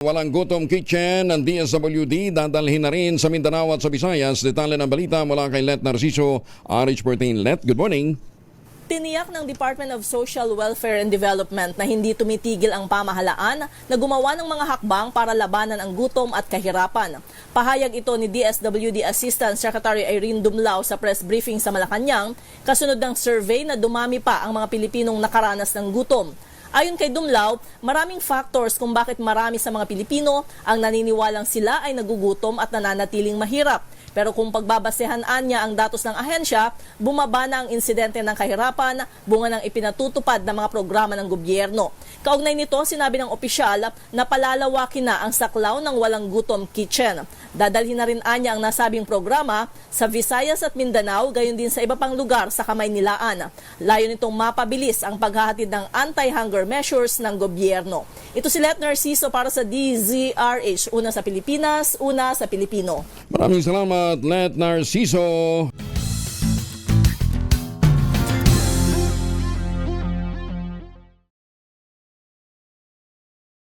Walang gutom kitchen ng DSWD dadalhin na rin sa Mindanao at sa Visayas. Detalye ng balita mula kay Let Narciso, RH14. Let, good morning. Tiniyak ng Department of Social Welfare and Development na hindi tumitigil ang pamahalaan na gumawa ng mga hakbang para labanan ang gutom at kahirapan. Pahayag ito ni DSWD Assistant Secretary Irene Dumlao sa press briefing sa Malacanang, kasunod ng survey na dumami pa ang mga Pilipinong nakaranas ng gutom. Ayon kay Dumlao, maraming factors kung bakit marami sa mga Pilipino ang naniniwalang sila ay nagugutom at nananatiling mahirap. Pero kung pagbabasehan niya ang datos ng ahensya, bumaba na ang insidente ng kahirapan, bunga ng ipinatutupad ng mga programa ng gobyerno. Kaugnay nito, sinabi ng opisyal na palalawakin na ang saklaw ng Walang Gutom Kitchen. Dadalhin na rin niya ang nasabing programa sa Visayas at Mindanao, gayon din sa iba pang lugar sa Kamaynilaan. Layo nitong mapabilis ang paghahatid ng anti-hunger measures ng gobyerno. Ito si Let Narciso para sa DZRH. Una sa Pilipinas, una sa Pilipino. Maraming salamat, Let Narciso.